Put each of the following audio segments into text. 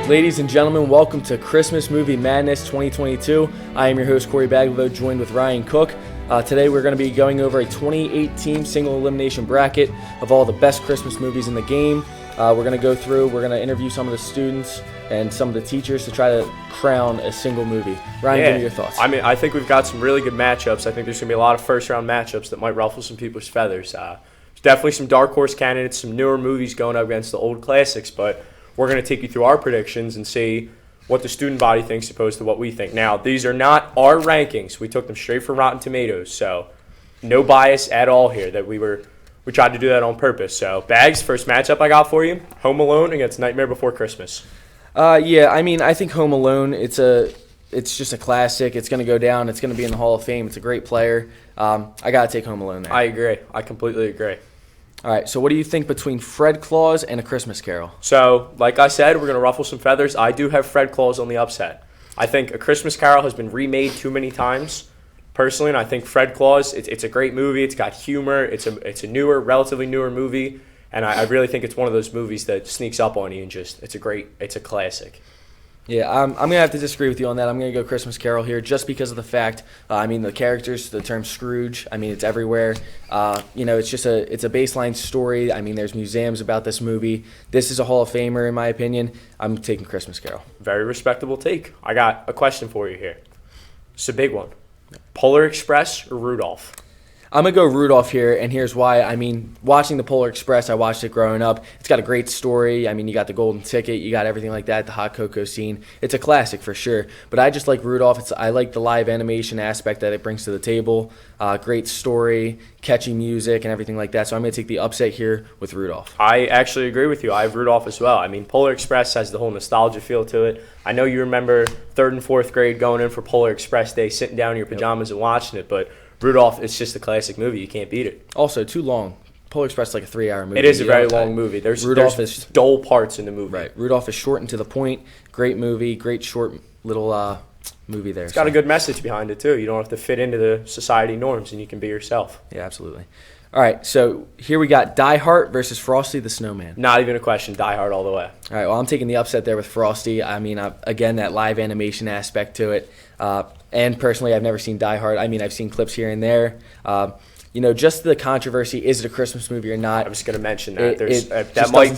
Ladies and gentlemen, welcome to Christmas Movie Madness 2022. I am your host, Corey Baglivo, joined with Ryan Cook. Today we're going to be going over a 28-team single elimination bracket of all the best Christmas movies in the game. We're going to go through, we're going to interview some of the students and some of the teachers to try to crown a single movie. Ryan, give me your thoughts. I think we've got some really good matchups. I think there's going to be a lot of first-round matchups that might ruffle some people's feathers. There's definitely some dark horse candidates, some newer movies going up against the old classics, but we're going to take you through our predictions and see what the student body thinks opposed to what we think. Now, these are not our rankings. We took them straight from Rotten Tomatoes, so no bias at all here. We tried to do that on purpose. So, Bags, first matchup I got for you, Home Alone against Nightmare Before Christmas. I think Home Alone, it's just a classic. It's going to go down. It's going to be in the Hall of Fame. It's a great player. I got to take Home Alone there. I agree. I completely agree. All right, so what do you think between Fred Claus and A Christmas Carol? So, like I said, we're going to ruffle some feathers. I do have Fred Claus on the upset. I think A Christmas Carol has been remade too many times, personally, and I think Fred Claus, it's a great movie. It's got humor. It's a relatively newer movie, and I really think it's one of those movies that sneaks up on you and it's a classic. Yeah, I'm going to have to disagree with you on that. I'm going to go Christmas Carol here just because of the fact, the characters, the term Scrooge, it's everywhere. It's a baseline story. There's museums about this movie. This is a Hall of Famer, in my opinion. I'm taking Christmas Carol. Very respectable take. I got a question for you here. It's a big one. Polar Express or Rudolph? I'm going to go Rudolph here, and here's why. Watching the Polar Express, I watched it growing up. It's got a great story. You got the golden ticket. You got everything like that, the hot cocoa scene. It's a classic for sure. But I just like Rudolph. I like the live animation aspect that it brings to the table. Great story, catchy music, and everything like that. So I'm going to take the upset here with Rudolph. I actually agree with you. I have Rudolph as well. Polar Express has the whole nostalgia feel to it. I know you remember 3rd and 4th grade going in for Polar Express Day, sitting down in your pajamas and watching it, but Rudolph, it's just a classic movie. You can't beat it. Also, too long. Polar Express is like a 3-hour movie. It is a very long movie. There's dull parts in the movie. Right. Rudolph is short and to the point. Great movie. Great short little movie there. It's got a good message behind it, too. You don't have to fit into the society norms, and you can be yourself. Yeah, absolutely. All right, so here we got Die Hard versus Frosty the Snowman. Not even a question. Die Hard all the way. All right, well, I'm taking the upset there with Frosty. Again, that live animation aspect to it. And personally, I've never seen Die Hard. I've seen clips here and there. Just the controversy, is it a Christmas movie or not? I was going to mention that. That might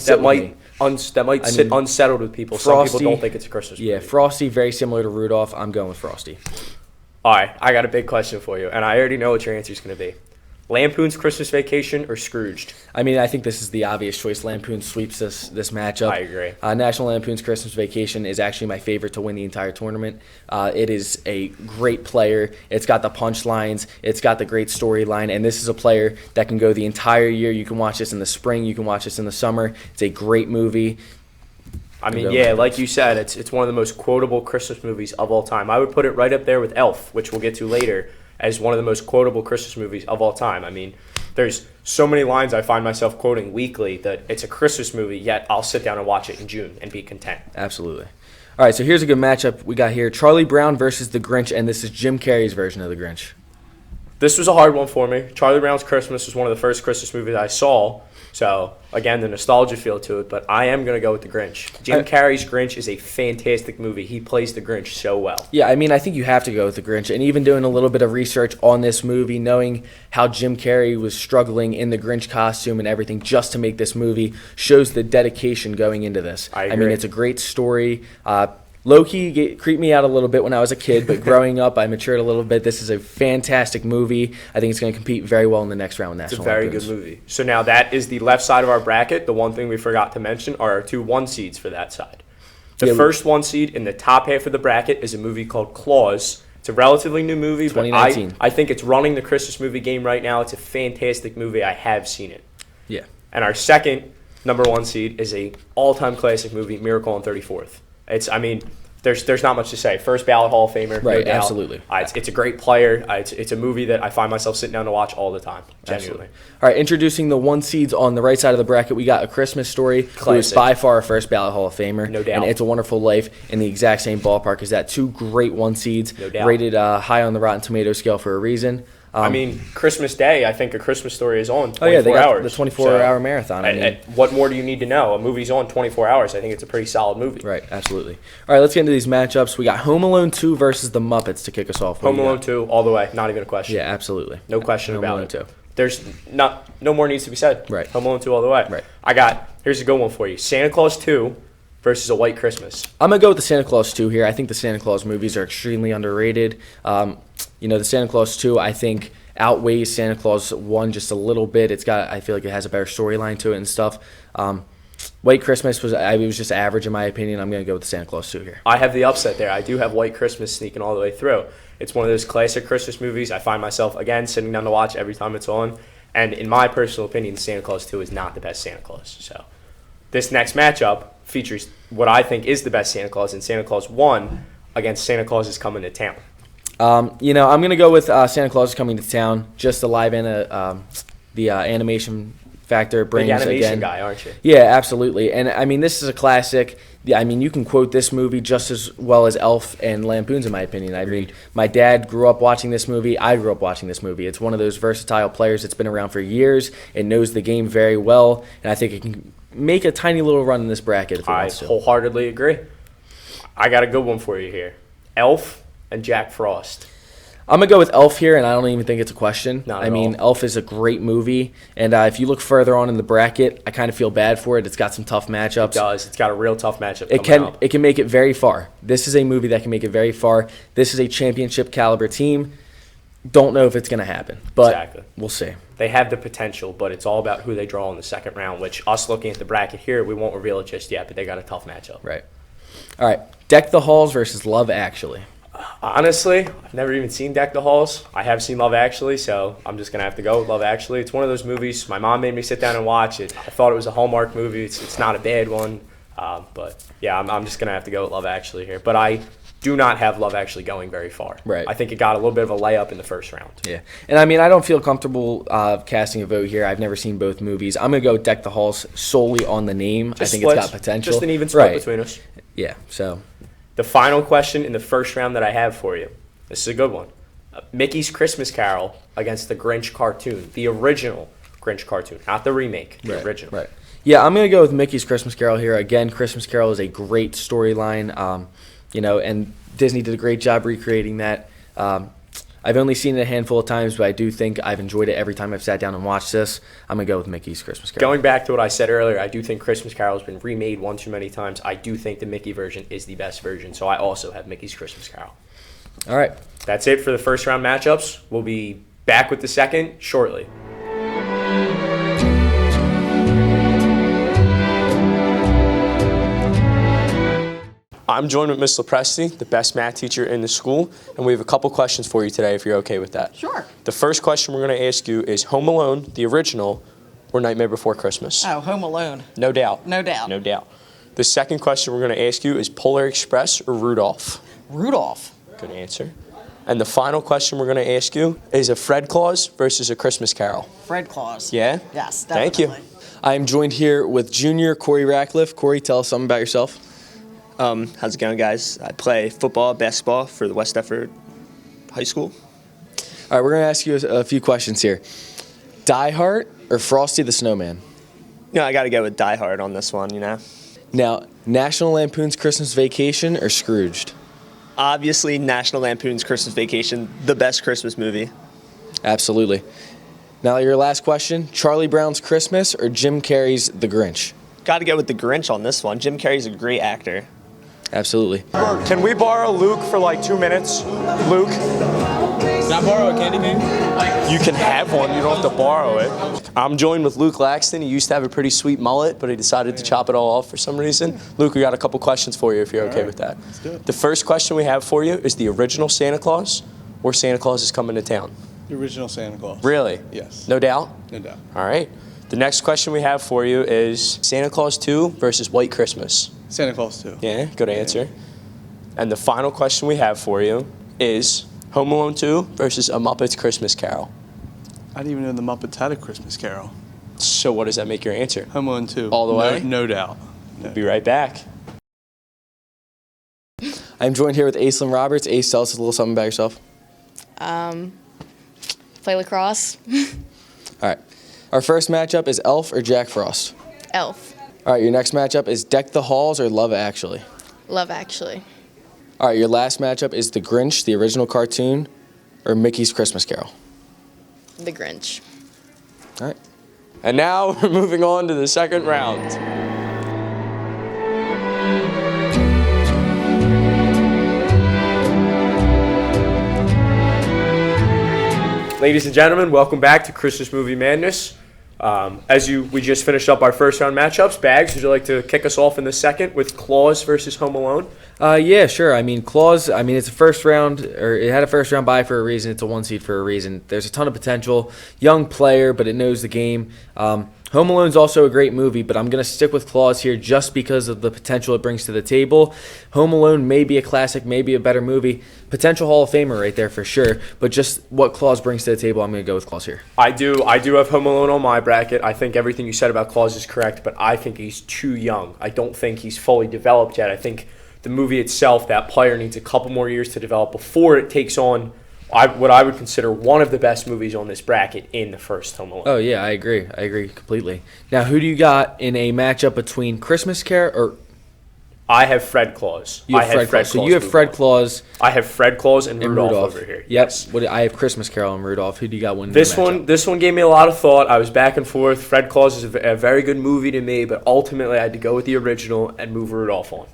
sit unsettled with people. Frosty, some people don't think it's a Christmas movie. Yeah, Frosty, very similar to Rudolph. I'm going with Frosty. All right, I got a big question for you, and I already know what your answer is going to be. Lampoon's Christmas Vacation or Scrooged? I think this is the obvious choice. Lampoon sweeps this matchup. I agree. National Lampoon's Christmas Vacation is actually my favorite to win the entire tournament. It is a great player. It's got the punchlines. It's got the great storyline. And this is a player that can go the entire year. You can watch this in the spring. You can watch this in the summer. It's a great movie. Like you said, it's one of the most quotable Christmas movies of all time. I would put it right up there with Elf, which we'll get to later, as one of the most quotable Christmas movies of all time. There's so many lines I find myself quoting weekly that it's a Christmas movie, yet I'll sit down and watch it in June and be content. Absolutely. All right, so here's a good matchup we got here. Charlie Brown versus The Grinch, and this is Jim Carrey's version of The Grinch. This was a hard one for me. Charlie Brown's Christmas was one of the first Christmas movies I saw. So, again, the nostalgia feel to it, but I am going to go with The Grinch. Jim Carrey's Grinch is a fantastic movie. He plays The Grinch so well. Yeah, I think you have to go with The Grinch. And even doing a little bit of research on this movie, knowing how Jim Carrey was struggling in the Grinch costume and everything just to make this movie, shows the dedication going into this. I agree. It's a great story. Low-key creeped me out a little bit when I was a kid, but growing up, I matured a little bit. This is a fantastic movie. I think it's going to compete very well in the next round with National Lampoon's. It's a very good movie. So now that is the left side of our bracket. The one thing we forgot to mention are our 2 1 seeds for that side. The first 1 seed in the top half of the bracket is a movie called Claus. It's a relatively new movie, but I think it's running the Christmas movie game right now. It's a fantastic movie. I have seen it. Yeah. And our second number 1 seed is a all-time classic movie, Miracle on 34th. There's not much to say. First ballot Hall of Famer. Right, no doubt. absolutely. It's a great player. It's a movie that I find myself sitting down to watch all the time. Genuinely. Absolutely. All right, introducing the 1 seeds on the right side of the bracket, we got A Christmas Story, who is by far a first ballot Hall of Famer. No doubt. And It's a Wonderful Life in the exact same ballpark as that. 2 great 1 seeds, no doubt. rated high on the Rotten Tomatoes scale for a reason. I mean, Christmas Day, I think A Christmas Story is on 24 Oh yeah, they got hours. the 24-hour marathon. I mean, what more do you need to know? A movie's on 24 hours. I think it's a pretty solid movie. right, absolutely. All right, let's get into these matchups. We got Home Alone 2 versus The Muppets to kick us off. Home Alone 2, all the way. Not even a question. Yeah, absolutely. No question Home about Alone it. 2. There's no more needs to be said. Right. Home Alone 2 all the way. Right. Here's a good one for you. Santa Claus 2 versus A White Christmas. I'm going to go with the Santa Claus 2 here. I think the Santa Claus movies are extremely underrated. The Santa Claus 2, I think, outweighs Santa Claus 1 just a little bit. I feel like it has a better storyline to it and stuff. White Christmas was just average in my opinion. I'm going to go with the Santa Claus 2 here. I have the upset there. I do have White Christmas sneaking all the way through. It's one of those classic Christmas movies. I find myself, again, sitting down to watch every time it's on. And in my personal opinion, Santa Claus 2 is not the best Santa Claus. So this next matchup features what I think is the best Santa Claus in Santa Claus 1 against Santa Claus is Coming to Town. I'm going to go with Santa Claus is Coming to Town. Just the live animation factor it brings. Big animation again. guy, aren't you? Yeah, absolutely. And I mean, this is a classic. Yeah, I mean, you can quote this movie just as well as Elf and Lampoon's, in my opinion. I mean, my dad grew up watching this movie. I grew up watching this movie. It's one of those versatile players that's been around for years and knows the game very well. And I think it can make a tiny little run in this bracket if it wants to. I wholeheartedly agree. I got a good one for you here. Elf and Jack Frost. I'm going to go with Elf here, and I don't even think it's a question. Not at all. Elf is a great movie, and if you look further on in the bracket, I kind of feel bad for it. It's got some tough matchups. It does. It's got a real tough matchup It can make it very far. This is a movie that can make it very far. This is a championship caliber team. Don't know if it's going to happen, but Exactly. We'll see. They have the potential, but it's all about who they draw in the second round, which us looking at the bracket here, we won't reveal it just yet, but they got a tough matchup. Right. All right. Deck the Halls versus Love Actually. Honestly, I've never even seen Deck the Halls. I have seen Love Actually, so I'm just going to have to go with Love Actually. It's one of those movies, my mom made me sit down and watch it. I thought it was a Hallmark movie. It's not a bad one. But, yeah, I'm just going to have to go with Love Actually here. But I do not have Love Actually going very far. Right. I think it got a little bit of a layup in the first round. Yeah. And, I mean, I don't feel comfortable casting a vote here. I've never seen both movies. I'm going to go Deck the Halls solely on the name. I think it's got potential. Just an even split between us. Yeah, so. The final question in the first round that I have for you. This is a good one. Mickey's Christmas Carol against the Grinch cartoon. The original Grinch cartoon, not the remake. The original. Right. Yeah, I'm going to go with Mickey's Christmas Carol here. Again, Christmas Carol is a great storyline, and Disney did a great job recreating that. I've only seen it a handful of times, but I do think I've enjoyed it every time I've sat down and watched this. I'm going to go with Mickey's Christmas Carol. Going back to what I said earlier, I do think Christmas Carol has been remade one too many times. I do think the Mickey version is the best version, so I also have Mickey's Christmas Carol. All right. That's it for the first round matchups. We'll be back with the second shortly. I'm joined with Miss Lopresti, the best math teacher in the school, and we have a couple questions for you today if you're okay with that. Sure. The first question we're going to ask you is Home Alone, the original, or Nightmare Before Christmas? Oh, Home Alone. No doubt. No doubt. No doubt. The second question we're going to ask you is Polar Express or Rudolph? Rudolph. Good answer. And the final question we're going to ask you is a Fred Claus versus a Christmas Carol? Fred Claus. Yeah? Yes, Thank definitely. you. I am joined here with junior Corey Ratcliffe. Corey, tell us something about yourself. How's it going, guys? I play football, basketball for the West Effort High School. All right, we're going to ask you a few questions here. Die Hard or Frosty the Snowman? I got to go with Die Hard on this one, Now, National Lampoon's Christmas Vacation or Scrooged? Obviously, National Lampoon's Christmas Vacation, the best Christmas movie. Absolutely. Now, your last question, Charlie Brown's Christmas or Jim Carrey's The Grinch? Got to go with the Grinch on this one. Jim Carrey's a great actor. Absolutely. Can we borrow Luke for like 2 minutes? Luke? Can I borrow a candy cane? You can have one. You don't have to borrow it. I'm joined with Luke Laxton. He used to have a pretty sweet mullet, but he decided to chop it all off for some reason. Luke, we got a couple questions for you if you're okay with that. Let's do it. The first question we have for you is the original Santa Claus or Santa Claus is Coming to Town? The original Santa Claus. Really? Yes. No doubt? No doubt. All right. The next question we have for you is Santa Claus 2 versus White Christmas. Santa Claus 2. Yeah, good answer. And the final question we have for you is Home Alone 2 versus A Muppet's Christmas Carol. I didn't even know the Muppets had a Christmas Carol. So what does that make your answer? Home Alone 2. All the way? No doubt. No. Be right back. I'm joined here with Aislinn Roberts. Ace, tell us a little something about yourself. Play lacrosse. All right. Our first matchup is Elf or Jack Frost. Elf. All right, your next matchup is Deck the Halls or Love Actually. Love Actually. All right, your last matchup is The Grinch, the original cartoon, or Mickey's Christmas Carol. The Grinch. All right. And now we're moving on to the second round. Ladies and gentlemen, welcome back to Christmas Movie Madness. We just finished up our first round matchups. Bags, would you like to kick us off in the second with Claus versus Home Alone? Yeah, sure. I mean, Claus, it's a first round, or it had a first round bye for a reason. It's a 1 seed for a reason. There's a ton of potential. Young player, but it knows the game. Home Alone's also a great movie, but I'm going to stick with Claus here just because of the potential it brings to the table. Home Alone may be a classic, maybe a better movie. Potential Hall of Famer right there for sure, but just what Claus brings to the table, I'm going to go with Claus here. I do have Home Alone on my bracket. I think everything you said about Claus is correct, but I think he's too young. I don't think he's fully developed yet. I think the movie itself, that player needs a couple more years to develop before it takes on what I would consider one of the best movies on this bracket in the first Home Alone. Oh, yeah, I agree. I agree completely. Now, who do you got in a matchup between Christmas Carol or... I have Fred Claus. You have Fred Claus. So you have Fred Claus. I have Fred Claus and Rudolph over here. Yep. Yes. I have Christmas Carol and Rudolph. Who do you got winning this one? This one gave me a lot of thought. I was back and forth. Fred Claus is a very good movie to me, but ultimately I had to go with the original and move Rudolph on.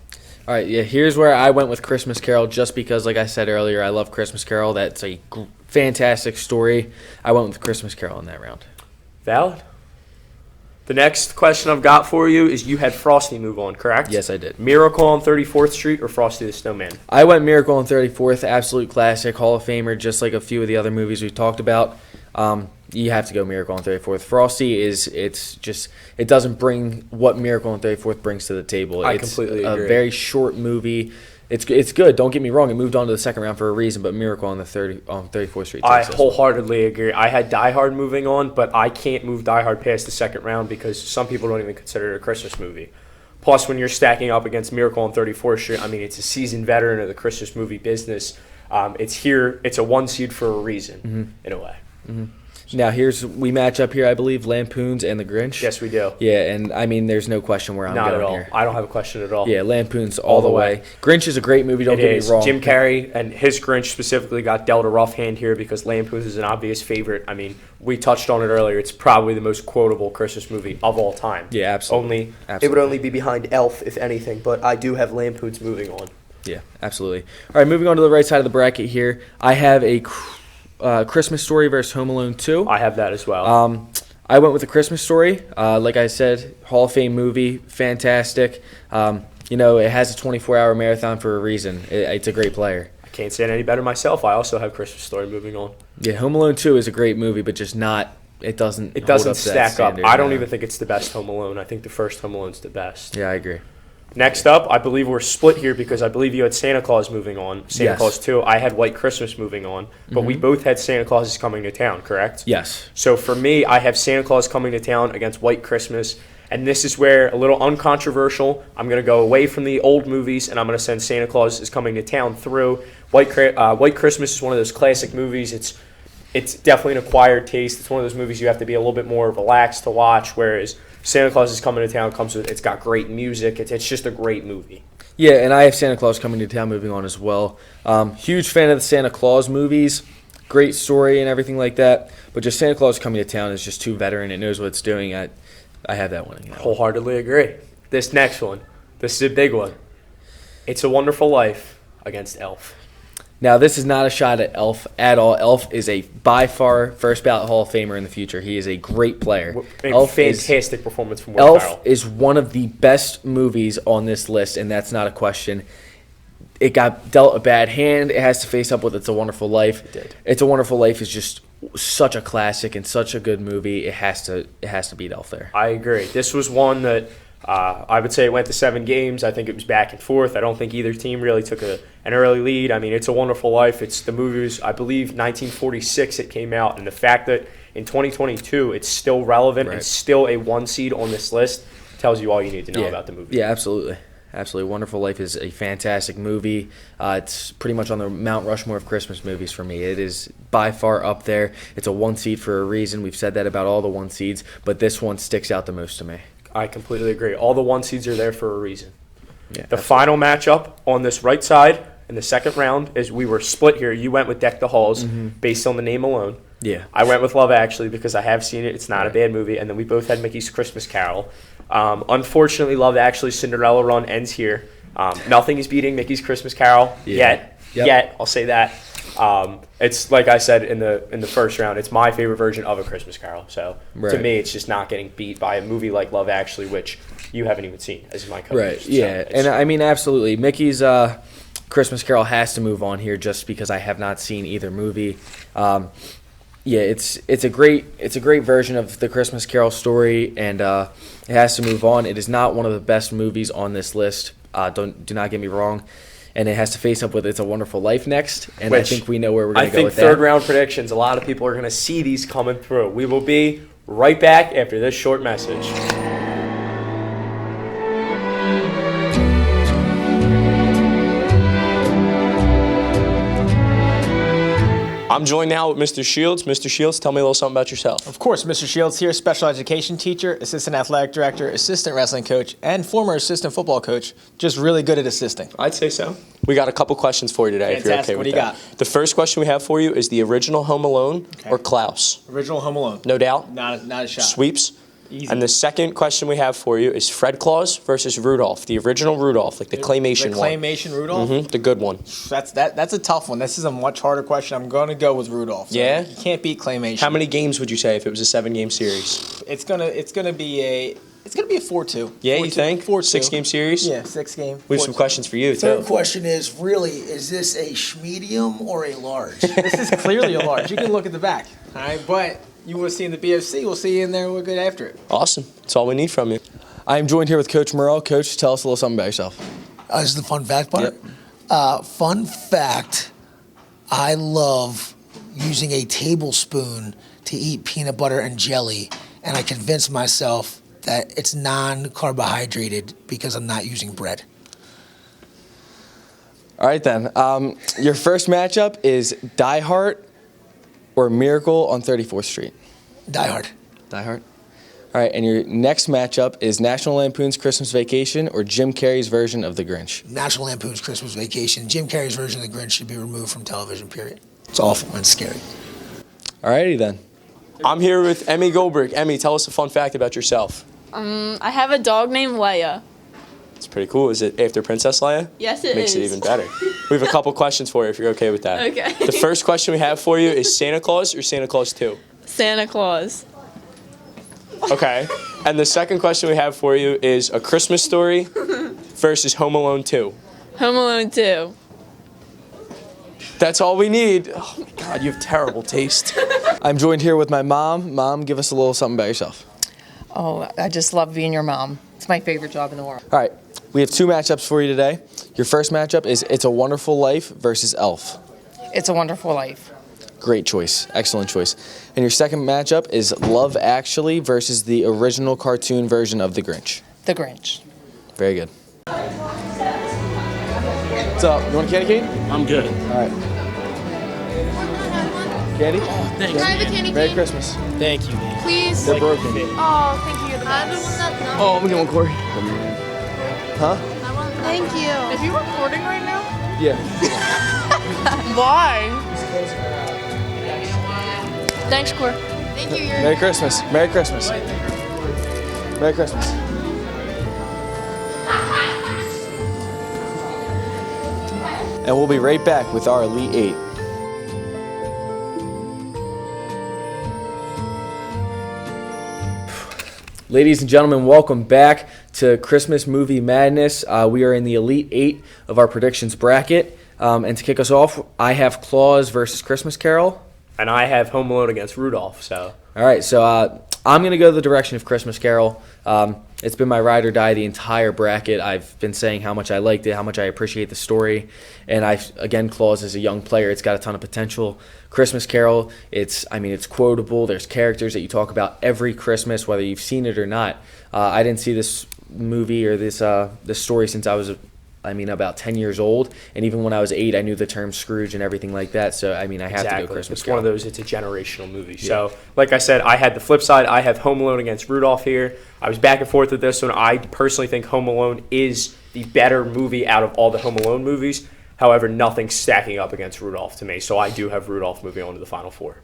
All right, yeah, here's where I went with Christmas Carol just because, like I said earlier, I love Christmas Carol. That's a fantastic story. I went with Christmas Carol in that round. Valid. The next question I've got for you is you had Frosty move on, correct? Yes, I did. Miracle on 34th Street or Frosty the Snowman? I went Miracle on 34th, absolute classic, Hall of Famer, just like a few of the other movies we've talked about. You have to go Miracle on 34th. Frosty it doesn't bring what Miracle on 34th brings to the table. I completely agree. It's a very short movie. It's good. Don't get me wrong. It moved on to the second round for a reason, but Miracle on 34th Street. I wholeheartedly agree. I had Die Hard moving on, but I can't move Die Hard past the second round because some people don't even consider it a Christmas movie. Plus, when you're stacking up against Miracle on 34th Street, it's a seasoned veteran of the Christmas movie business. It's here. It's a 1 seed for a reason, in a way. Mm-hmm. Now, we match up here, I believe, Lampoons and the Grinch. Yes, we do. Yeah, and there's no question where I'm Not going at all. here. I don't have a question at all. Yeah, Lampoons all the way. Grinch is a great movie, don't get me wrong. Jim Carrey and his Grinch specifically got dealt a rough hand here because Lampoons is an obvious favorite. We touched on it earlier. It's probably the most quotable Christmas movie of all time. Yeah, absolutely. It would only be behind Elf, if anything, but I do have Lampoons moving on. Yeah, absolutely. All right, moving on to the right side of the bracket here. I have a Christmas Story versus Home Alone 2. I have that as well. I went with A Christmas Story. Like I said, Hall of Fame movie, fantastic. It has a 24-hour marathon for a reason. It's a great player. I can't say it any better myself. I also have Christmas Story moving on. Yeah, Home Alone 2 is a great movie, but just not. It doesn't. It doesn't hold up to that stack up. standard, I don't no. even think it's the best Home Alone. I think the first Home Alone's the best. Yeah, I agree. Next up, I believe we're split here because I believe you had Santa Claus moving on. Santa Claus 2. I had White Christmas moving on. But we both had Santa Claus is Coming to Town, correct? Yes. So for me, I have Santa Claus Coming to Town against White Christmas. And this is where, a little uncontroversial, I'm going to go away from the old movies and I'm going to send Santa Claus is Coming to Town through. White Christmas is one of those classic movies. It's definitely an acquired taste. It's one of those movies you have to be a little bit more relaxed to watch, whereas Santa Claus is Coming to Town it's got great music. It's just a great movie. Yeah, and I have Santa Claus Coming to Town moving on as well. Huge fan of the Santa Claus movies. Great story and everything like that. But just Santa Claus Coming to Town is just too veteran. It knows what it's doing. I have that one. Wholeheartedly agree. This next one, this is a big one. It's a Wonderful Life against Elf. Now, this is not a shot at Elf at all. Elf is a by far first ballot Hall of Famer in the future. He is a great player. Fantastic performance from Will Ferrell. Elf is one of the best movies on this list, and that's not a question. It got dealt a bad hand. It has to face up with It's a Wonderful Life. It did. It's a Wonderful Life is just such a classic and such a good movie. It has to beat Elf there. I agree. This was one that I would say it went to 7 games. I think it was back and forth. I don't think either team really took an early lead. It's a Wonderful Life. It's the movie's, I believe, 1946 it came out. And the fact that in 2022 it's still relevant and still a 1 seed on this list tells you all you need to know about the movie. Yeah, absolutely. Absolutely. Wonderful Life is a fantastic movie. It's pretty much on the Mount Rushmore of Christmas movies for me. It is by far up there. It's a one seed for a reason. We've said that about all the one seeds, but this one sticks out the most to me. I completely agree. All the one seeds are there for a reason. Yeah, The final matchup on this right side in the second round is we were split here. You went with Deck the Halls based on the name alone. Yeah. I went with Love Actually because I have seen it. It's not a Right. bad movie. And then we both had Mickey's Christmas Carol. Unfortunately, Love Actually Cinderella run ends here. Nothing is beating Mickey's Christmas Carol yet. Yep. Yet, I'll say that. It's like I said in the first round. It's my favorite version of A Christmas Carol. So to Right. me, it's just not getting beat by a movie like Love Actually, which you haven't even seen as my co-host. Right. So Yeah. it's- And I mean, absolutely. Mickey's Christmas Carol has to move on here just because I have not seen either movie. Yeah, it's a great version of the Christmas Carol story, and it has to move on. It is not one of the best movies on this list. Do not get me wrong, and it has to face up with It's a Wonderful Life next, and I Which think we know where we're going I to go think with third that. round predictions. A lot of people are going to see these coming through. We will be right back after this short message. I'm joined now with Mr. Shields. Mr. Shields, tell me a little something about yourself. Of course, Mr. Shields here, special education teacher, assistant athletic director, assistant wrestling coach, and former assistant football coach. Just really good at assisting. I'd say so. We got a couple questions for you today, if you're okay Fantastic. with What do you that. got? The first question we have for you is the original Home Alone or Klaus? Original Home Alone. No doubt. Not a shot. Sweeps. Easy. And the second question we have for you is Fred Claus versus Rudolph, the original Rudolph, like the claymation the one. claymation Rudolph. The good one. That's a tough one. This is a much harder question. I'm going to go with Rudolph. So Yeah? You can't beat claymation. How many games would you say if it was a 7-game series? It's gonna be a 4-2. Yeah, you think? 4-2. 6-game series? Yeah, 6-game. We have some questions for you, Third too. question is really, is this a medium or a large? This is clearly a large. You can look at the back. All right, but you want to see in the BFC, we'll see you in there. We'll get after it. Awesome. That's all we need from you. I am joined here with Coach Morrell. Coach, tell us a little something about yourself. This is the fun fact part. Yep. Fun fact, I love using a tablespoon to eat peanut butter and jelly, and I convinced myself that it's non-carbohydrated because I'm not using bread. All right, then. Your first matchup is Die Hard or Miracle on 34th Street. Die Hard. Die Hard. All right, and your next matchup is National Lampoon's Christmas Vacation or Jim Carrey's version of The Grinch. National Lampoon's Christmas Vacation. Jim Carrey's version of The Grinch should be removed from television, period. It's awful and scary. All righty, then. I'm here with Emmy Goldberg. Emmy, tell us a fun fact about yourself. I have a dog named Leia. It's pretty cool. Is it after Princess Leia? Yes, it Makes it is. even better. We have a couple questions for you if you're okay with that. Okay. The first question we have for you is Santa Claus or Santa Claus 2? Santa Claus. Okay. And the second question we have for you is A Christmas Story versus Home Alone 2. Home Alone 2. That's all we need. Oh my God, you have terrible taste. I'm joined here with my mom. Mom, give us a little something about yourself. Oh, I just love being your mom. It's my favorite job in the world. All right, we have two matchups for you today. Your first matchup is It's a Wonderful Life versus Elf. It's a Wonderful Life. Great choice. Excellent choice. And your second matchup is Love Actually versus the original cartoon version of The Grinch. The Grinch. Very good. What's up? You want a candy cane? I'm good. All right. Candy? Thanks. Can I have a candy Merry cane? Christmas. Thank you, man. Please. They're broken. Oh, thank you. You're the best. Oh, let me get one, Corey. Huh? Thank you. Is you recording right now? Yeah. Why? Thanks, Cor. Thank you. Merry Christmas. Merry Christmas. Merry Christmas. And we'll be right back with our Elite Eight. Ladies and gentlemen, welcome back to Christmas Movie Madness. We are in the Elite Eight of our predictions bracket. And to kick us off, I have Claus versus Christmas Carol. And I have Home Alone against Rudolph, so. All right, so I'm going to go the direction of Christmas Carol. It's been my ride or die the entire bracket. I've been saying how much I liked it, how much I appreciate the story. And again, Claus is a young player. It's got a ton of potential. Christmas Carol, it's quotable. There's characters that you talk about every Christmas, whether you've seen it or not. I didn't see this movie or this story since I was, about 10 years old. And even when I was 8, I knew the term Scrooge and everything like that. So, I have to go Christmas It's Carol. one of those, it's a generational movie. Yeah. So, like I said, I had the flip side. I have Home Alone against Rudolph here. I was back and forth with this one. I personally think Home Alone is the better movie out of all the Home Alone movies. However, nothing's stacking up against Rudolph to me. So, I do have Rudolph moving on to the Final Four.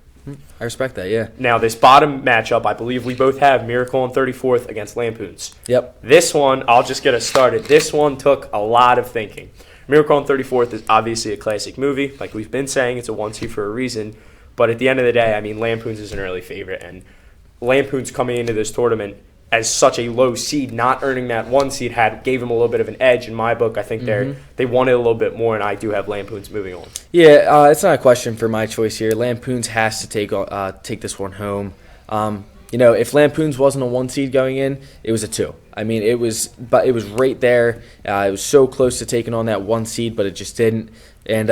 I respect that, yeah. Now, this bottom matchup, I believe we both have Miracle on 34th against Lampoons. Yep. This one, I'll just get us started. This one took a lot of thinking. Miracle on 34th is obviously a classic movie. Like we've been saying, it's a 1-seed for a reason. But at the end of the day, Lampoons is an early favorite. And Lampoons coming into this tournament as such a low seed, not earning that 1 seed, gave them a little bit of an edge in my book. I think they wanted a little bit more, and I do have Lampoons moving on. Yeah, it's not a question for my choice here. Lampoons has to take this one home. If Lampoons wasn't a 1 seed going in, it was a 2. It was right there. It was so close to taking on that 1 seed, but it just didn't. And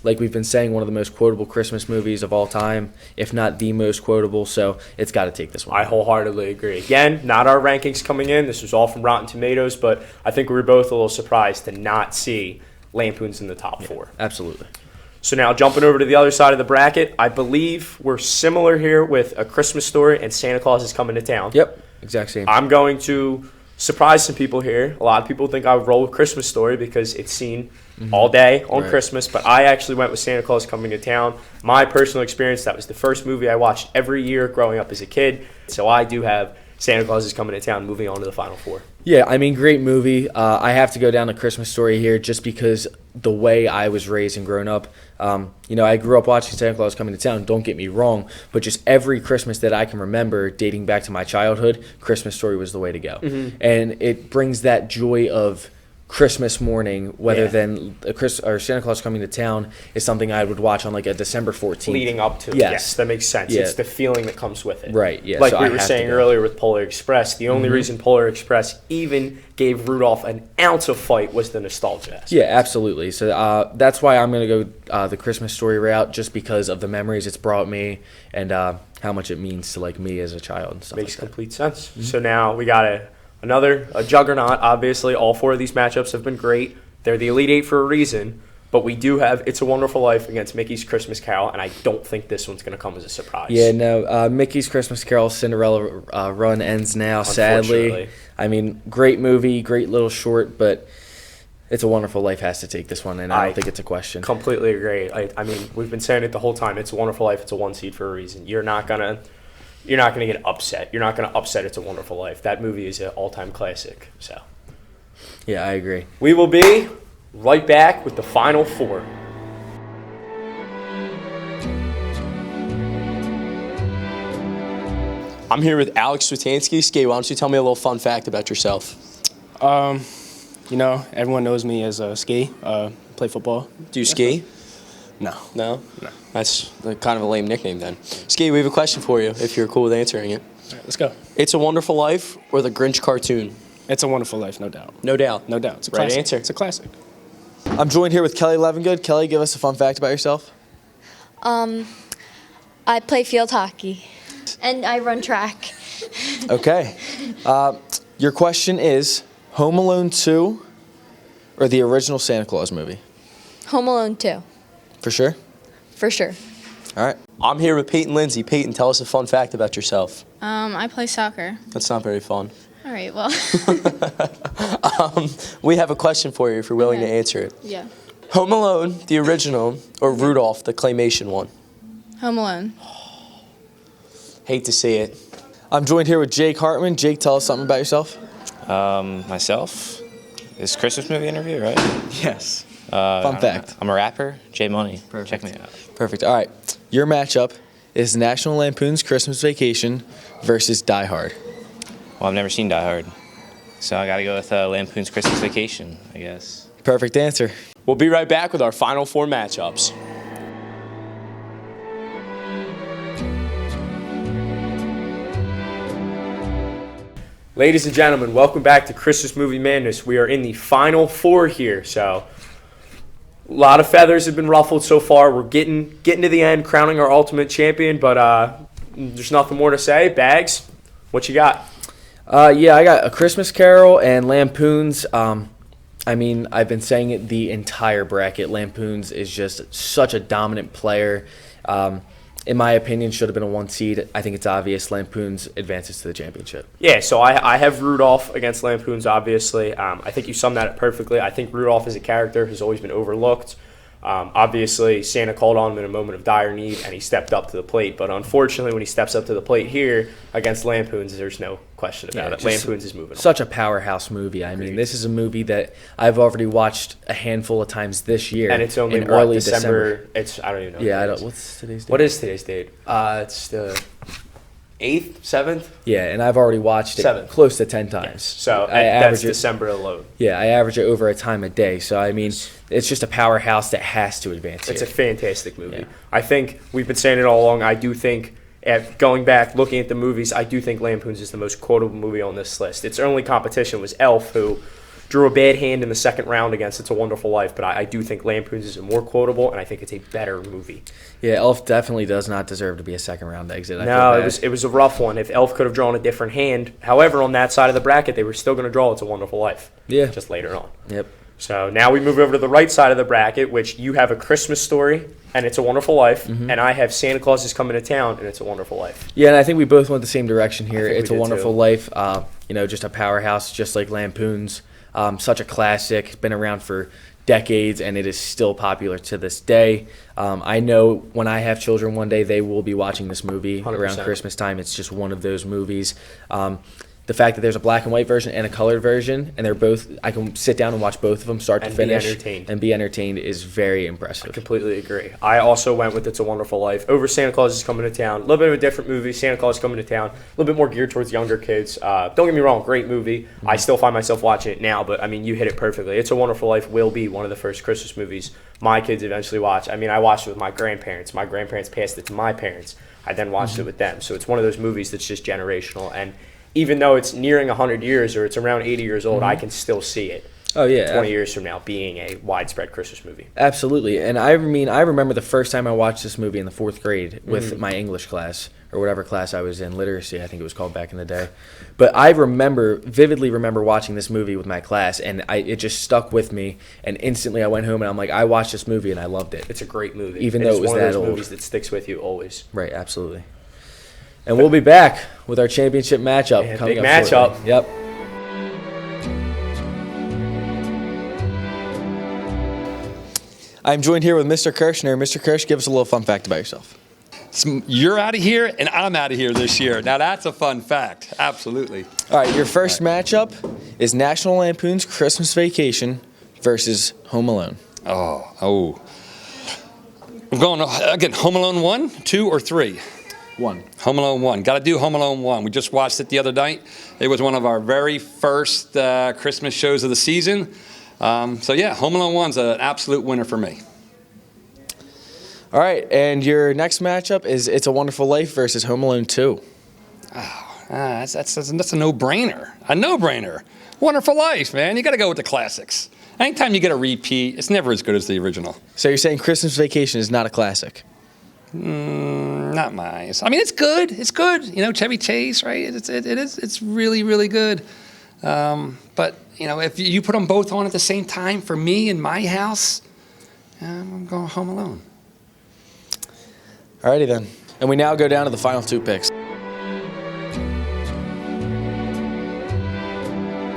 like we've been saying, one of the most quotable Christmas movies of all time, if not the most quotable. So it's got to take this one. I wholeheartedly agree. Again, not our rankings coming in. This was all from Rotten Tomatoes, but I think we were both a little surprised to not see Lampoons in the top 4. Absolutely. So now jumping over to the other side of the bracket, I believe we're similar here with A Christmas Story and Santa Claus is Coming to Town. Yep, exact same. I'm going to surprise some people here. A lot of people think I would roll with Christmas Story because it's seen all day on Christmas, but I actually went with Santa Claus Coming to Town. My personal experience, that was the first movie I watched every year growing up as a kid. So I do have Santa Claus is Coming to Town moving on to the Final Four. Yeah, great movie. I have to go down to Christmas Story here just because the way I was raised and grown up. I grew up watching Santa Claus Coming to Town, don't get me wrong, but just every Christmas that I can remember dating back to my childhood, Christmas Story was the way to go. And it brings that joy of Christmas morning, whether than Santa Claus Coming to Town is something I would watch on like a December 14th. Leading up to it. Yes. Yes, that makes sense. Yeah. It's the feeling that comes with it. Right, yeah. Like so we were saying earlier with Polar Express, the only reason Polar Express even gave Rudolph an ounce of fight was the nostalgia aspect. Yeah, absolutely. So that's why I'm going to go the Christmas Story route, just because of the memories it's brought me and how much it means to like me as a child and stuff. Makes like that. complete sense. So now we got a juggernaut. Obviously, all 4 of these matchups have been great. They're the Elite 8 for a reason, but we do have It's a Wonderful Life against Mickey's Christmas Carol, and I don't think this one's going to come as a surprise. Yeah, no. Mickey's Christmas Carol Cinderella run ends now, sadly. Great movie, great little short, but It's a Wonderful Life has to take this one, and I don't think it's a question. Completely agree. We've been saying it the whole time. It's a Wonderful Life. It's a 1 seed for a reason. You're not gonna get upset. You're not gonna upset It's a Wonderful Life. That movie is an all-time classic. So. Yeah, I agree. We will be right back with the Final Four. I'm here with Alex Switansky. Skate, why don't you tell me a little fun fact about yourself? Everyone knows me as Ski. Play football. Do you ski? No. No? No. That's kind of a lame nickname then. Ski, we have a question for you if you're cool with answering it. All right, let's go. It's a Wonderful Life or the Grinch cartoon? It's a Wonderful Life, no doubt. No doubt. No doubt. It's a Right classic. answer. It's a classic. I'm joined here with Kelly Levengood. Kelly, give us a fun fact about yourself. I play field hockey. And I run track. Okay. Your question is Home Alone 2 or the original Santa Claus movie? Home Alone 2. For sure? For sure. All right. I'm here with Peyton Lindsay. Peyton, tell us a fun fact about yourself. I play soccer. That's not very fun. All right, well. We have a question for you if you're willing to answer it. Yeah. Home Alone, the original, or Rudolph, the claymation one? Home Alone. Hate to see it. I'm joined here with Jake Hartman. Jake, tell us something about yourself. Myself? This Christmas movie interview, right? Yes. Fun fact. I'm a rapper, J Money. Perfect. Check me out. Perfect. All right. Your matchup is National Lampoon's Christmas Vacation versus Die Hard. Well, I've never seen Die Hard, so I got to go with Lampoon's Christmas Vacation, I guess. Perfect answer. We'll be right back with our final 4 matchups. Ladies and gentlemen, welcome back to Christmas Movie Madness. We are in the Final 4 here, so a lot of feathers have been ruffled so far. We're getting to the end, crowning our ultimate champion, but there's nothing more to say. Bags, what you got? Yeah, I got A Christmas Carol and Lampoons. I mean, I've been saying it the entire bracket. Lampoons is just such a dominant player. In my opinion, should have been a 1 seed. I think it's obvious Lampoons advances to the championship. Yeah, so I have Rudolph against Lampoons, obviously. I think you summed that up perfectly. I think Rudolph as a character has always been overlooked. Obviously, Santa called on him in a moment of dire need, and he stepped up to the plate. But unfortunately, when he steps up to the plate here against Lampoons, there's no question about it. Lampoons is moving on. Such a powerhouse movie. I mean, this is a movie that I've already watched a handful of times this year. And it's only in early December. It's I don't even know. Yeah, what's today's date? What is today's date? It's the 8th, 7th? Yeah, and I've already watched it 7th. close to 10 times. Yes. So I that's average December alone. Yeah, I average it over a time a day. So, I mean, it's just a powerhouse that has to advance It's here. a fantastic movie. Yeah. I think we've been saying it all along. I do think, going back, looking at the movies, I do think Lampoons is the most quotable movie on this list. Its only competition was Elf, who drew a bad hand in the second round against It's a Wonderful Life, but I do think Lampoons is more quotable, and I think it's a better movie. Yeah, Elf definitely does not deserve to be a second round exit. No, it was a rough one. If Elf could have drawn a different hand, however, on that side of the bracket, they were still going to draw It's a Wonderful Life. Yeah. Just later on. Yep. So now we move over to the right side of the bracket, which you have A Christmas Story, and It's a Wonderful Life, and I have Santa Claus is Coming to Town, and It's a Wonderful Life. Yeah, and I think we both went the same direction here. I think It's we a did Wonderful too. Life. Just a powerhouse, just like Lampoons. Such a classic. It's been around for decades, and it is still popular to this day. I know when I have children one day, they will be watching this movie 100%. around Christmas time. It's just one of those movies. The fact that there's a black and white version and a colored version, and they're both, I can sit down and watch both of them start to And be finish entertained. and be entertained is very impressive. Completely agree. I also went with It's a Wonderful Life over Santa Claus is Coming to Town. A little bit of a different movie. Santa Claus is Coming to Town. A little bit more geared towards younger kids. Don't get me wrong, great movie. I still find myself watching it now, but I mean, you hit it perfectly. It's a Wonderful Life will be one of the first Christmas movies my kids eventually watch. I mean, I watched it with my grandparents. My grandparents passed it to my parents. I then watched it with them. So it's one of those movies that's just generational. And even though it's nearing 100 years or it's around 80 years old, I can still see it. Oh, yeah. 20 years from now being a widespread Christmas movie. Absolutely. And I mean, I remember the first time I watched this movie in the 4th grade with my English class, or whatever class I was in, literacy, I think it was called back in the day. But I vividly remember watching this movie with my class, and it just stuck with me. And instantly I went home and I'm like, I watched this movie and I loved it. It's a great movie. Even though it was one that of those old. movies that sticks with you always. Right, absolutely. And we'll be back with our championship matchup Yeah, coming big up shortly. matchup. Yep. I'm joined here with Mr. Kirshner. Mr. Kirsch, give us a little fun fact about yourself. You're out of here, and I'm out of here this year. Now, that's a fun fact. Absolutely. All right, your first matchup is National Lampoon's Christmas Vacation versus Home Alone. Oh. I'm going, again, Home Alone 1, 2, or 3? 1. Home Alone 1. Got to do Home Alone 1. We just watched it the other night. It was one of our very first Christmas shows of the season. Home Alone 1's an absolute winner for me. All right, and your next matchup is It's a Wonderful Life versus Home Alone 2. That's a no-brainer. A no-brainer. Wonderful Life, man. You got to go with the classics. Anytime you get a repeat, it's never as good as the original. So you're saying Christmas Vacation is not a classic? Not mine. I mean, it's good. It's good. You know, Chevy Chase, right? It is. It's really, really good. But you know, if you put them both on at the same time for me in my house, I'm going Home Alone. All righty then. And we now go down to the final 2 picks.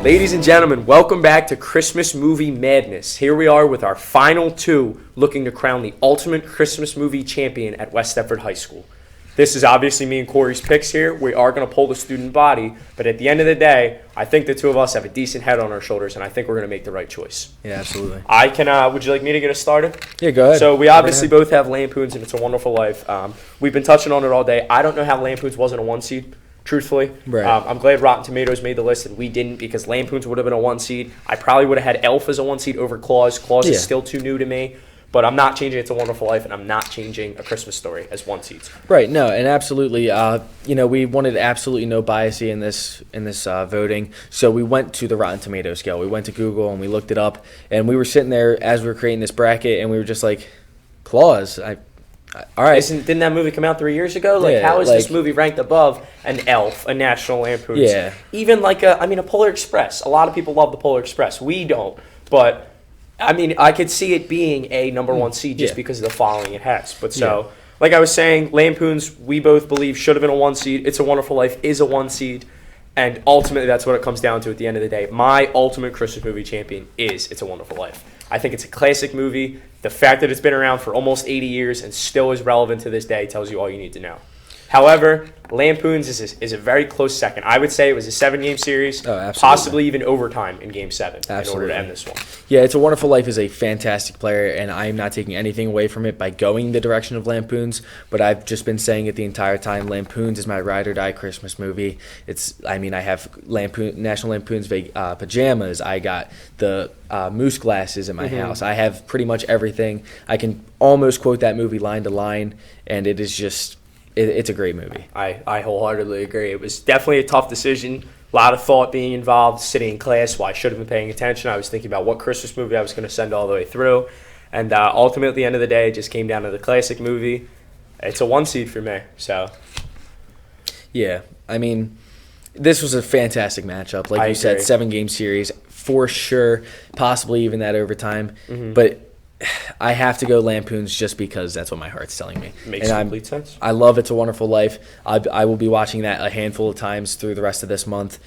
Ladies and gentlemen, welcome back to Christmas Movie Madness. Here we are with our final 2, looking to crown the ultimate Christmas movie champion at West Stepford High School. This is obviously me and Corey's picks here. We are going to pull the student body, but at the end of the day, I think the two of us have a decent head on our shoulders, and I think we're going to make the right choice. Yeah, absolutely. I can. Would you like me to get us started? Yeah, go ahead. So we obviously both have Lampoons, and It's a Wonderful Life. We've been touching on it all day. I don't know how Lampoons wasn't a 1 seed. Truthfully, Right. I'm glad Rotten Tomatoes made the list and we didn't, because Lampoons would have been a 1 seed. I probably would have had Elf as a 1 seed over Claus. Claus Yeah. is still too new to me, but I'm not changing It's a Wonderful Life, and I'm not changing A Christmas Story as 1 seeds. Right, no, and absolutely, we wanted absolutely no bias in this voting, so we went to the Rotten Tomato scale. We went to Google and we looked it up, and we were sitting there as we were creating this bracket, and we were just like, Claus, All right. Didn't that movie come out 3 years ago? Like, Yeah, how is like- this movie ranked above an Elf, a National Lampoon's? Yeah. Even like a Polar Express. A lot of people love the Polar Express. We don't. But, I mean, I could see it being a number one seed just Yeah. because of the following it has. But so, like I was saying, Lampoon's, we both believe, should have been a 1 seed. It's a Wonderful Life is a 1 seed. And ultimately, that's what it comes down to at the end of the day. My ultimate Christmas movie champion is It's a Wonderful Life. I think it's a classic movie. The fact that it's been around for almost 80 years and still is relevant to this day tells you all you need to know. However, Lampoon's is a very close second. I would say it was a 7-game series, possibly even overtime in Game 7 in order to end this one. Yeah, It's a Wonderful Life is a fantastic player, and I'm not taking anything away from it by going the direction of Lampoon's, but I've just been saying it the entire time. Lampoon's is my ride or die Christmas movie. I have National Lampoon's pajamas. I got the moose glasses in my house. I have pretty much everything. I can almost quote that movie line to line, and it is just... It's a great movie. I wholeheartedly agree. It was definitely a tough decision. A lot of thought being involved. Sitting in class, I should have been paying attention. I was thinking about what Christmas movie I was going to send all the way through. And ultimately, at the end of the day, it just came down to the classic movie. It's a 1 seed for me. So, yeah, I mean, this was a fantastic matchup. Like you said, 7-game series for sure. Possibly even that overtime. But I have to go Lampoon's just because that's what my heart's telling me. Makes complete sense. I love It's a Wonderful Life. I will be watching that a handful of times through the rest of this month.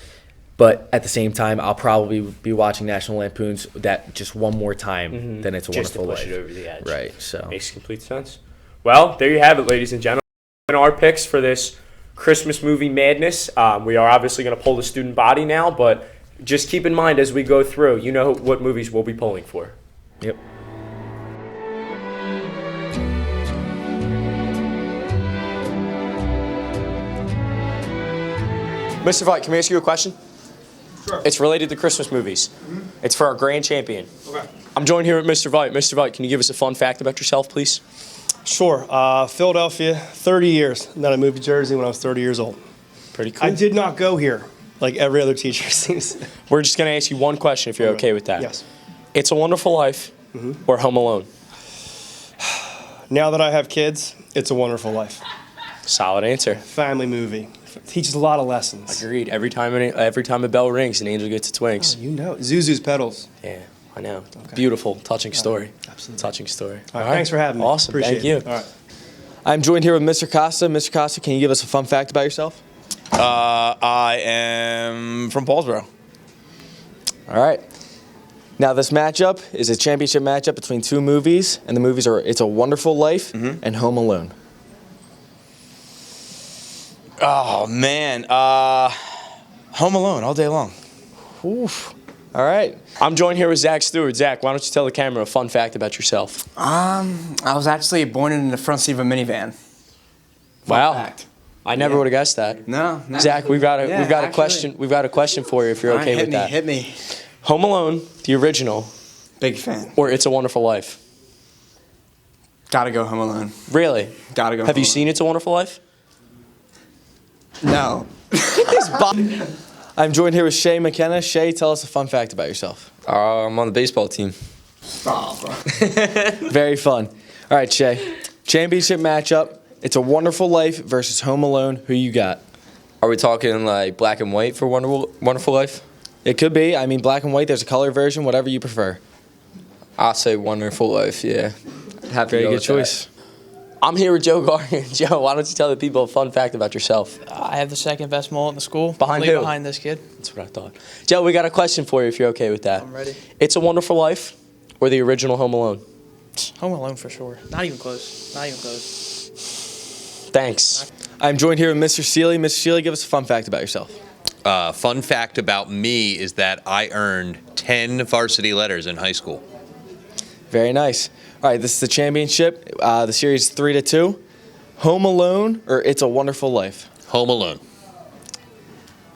But at the same time, I'll probably be watching National Lampoon's that just one more time than It's a Wonderful Life. Just to push it over the edge. Right. So makes complete sense. Well, there you have it, ladies and gentlemen. Our picks for this Christmas movie madness. We are obviously going to pull the student body now, but just keep in mind as we go through, you know what movies we'll be pulling for. Yep. Mr. Vite, can we ask you a question? Sure. It's related to Christmas movies. It's for our grand champion. Okay. I'm joined here with Mr. Vite. Mr. Vite, can you give us a fun fact about yourself, please? Sure. Philadelphia, 30 years. And then I moved to Jersey when I was 30 years old. Pretty cool. I did not go here like every other teacher seems. We're just going to ask you one question if you're okay with that. Yes. It's a Wonderful Life or Home Alone? Now that I have kids, It's a Wonderful Life. Solid answer. Family movie. Teaches a lot of lessons. Agreed. Every time a bell rings, an angel gets its wings. Oh, you know. Zuzu's Petals. Yeah, I know. Okay. Beautiful, touching story. Absolutely. Touching story. All right. Thanks for having me. Awesome. Appreciate Thank you. it. All right. I'm joined here with Mr. Costa. Mr. Costa, can you give us a fun fact about yourself? I am from Paulsboro. All right. Now, this matchup is a championship matchup between two movies, and the movies are It's a Wonderful Life and Home Alone. Oh, man. Home Alone all day long. Oof. All right. I'm joined here with Zach Stewart. Zach, why don't you tell the camera a fun fact about yourself? I was actually born in the front seat of a minivan. Wow. Fact. I never would have guessed that. No. Zach, we've got a question. We've got a question for you if you're okay with that. Hit me. Home Alone, the original, Big fan. or It's a Wonderful Life? Gotta go Home Alone. Really? Gotta go. Have you seen It's a Wonderful Life? No. I'm joined here with Shay McKenna. Shay, tell us a fun fact about yourself. I'm on the baseball team. Stop, bro. Very fun. All right, Shay. Championship matchup. It's a Wonderful Life versus Home Alone. Who you got? Are we talking like black and white for Wonderful Life? It could be. I mean, black and white. There's a color version. Whatever you prefer. I'll say Wonderful Life. Yeah. Very good choice. I'm here with Joe Garner. Joe, why don't you tell the people a fun fact about yourself? I have the second best mullet in the school. Behind who? Behind this kid. That's what I thought. Joe, we got a question for you if you're okay with that. I'm ready. It's a Wonderful Life or the original Home Alone? Home Alone for sure. Not even close. Not even close. Thanks. I'm joined here with Mr. Seeley. Mr. Seeley, give us a fun fact about yourself. Fun fact about me is that I earned 10 varsity letters in high school. Very nice. All right, this is the championship. The series is 3-2. Home Alone or It's a Wonderful Life? Home Alone.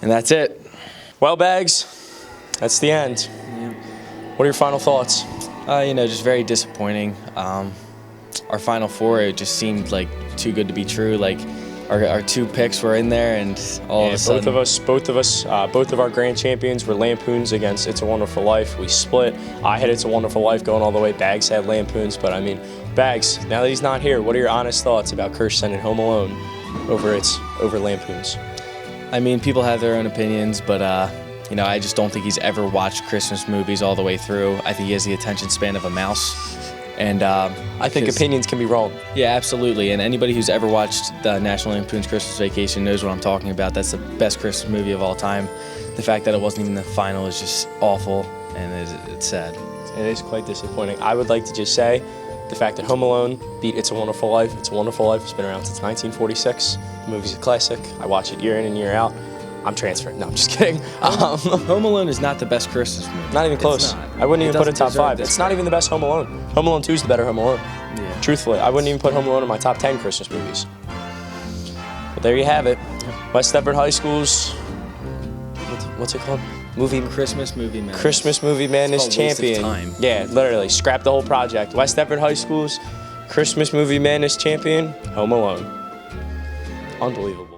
And that's it. Well, Bags, that's the end. What are your final thoughts? Just very disappointing. Our Final Four, it just seemed like too good to be true. Like our two picks were in there, and all of a sudden, both of our grand champions were Lampoons against It's a Wonderful Life. We split. I had It's a Wonderful Life going all the way. Bags had Lampoons, but I mean, Bags, now that he's not here, what are your honest thoughts about Kirsten and Home Alone over Lampoons? I mean, people have their own opinions, but you know, I just don't think he's ever watched Christmas movies all the way through. I think he has the attention span of a mouse. And I think opinions can be wrong. Yeah, absolutely. And anybody who's ever watched the National Lampoon's Christmas Vacation knows what I'm talking about. That's the best Christmas movie of all time. The fact that it wasn't even the final is just awful, and it's sad. It is quite disappointing. I would like to just say the fact that Home Alone beat It's a Wonderful Life. It's a Wonderful Life. It's been around since 1946. The movie's a classic. I watch it year in and year out. I'm transferring. No, I'm just kidding. Home Alone is not the best Christmas movie. Not even close. I wouldn't even put it top 5. It's not even the best Home Alone. Home Alone 2 is the better Home Alone. Yeah. Truthfully, I wouldn't even put Home Alone in my top 10 Christmas movies. But there you have it. West Stepford High School's, what's it called? Christmas Movie Madness. Christmas Movie Madness It's called Waste of champion. Time. Yeah, literally, scrap the whole project. West Stepford High School's Christmas Movie Madness champion, Home Alone. Unbelievable.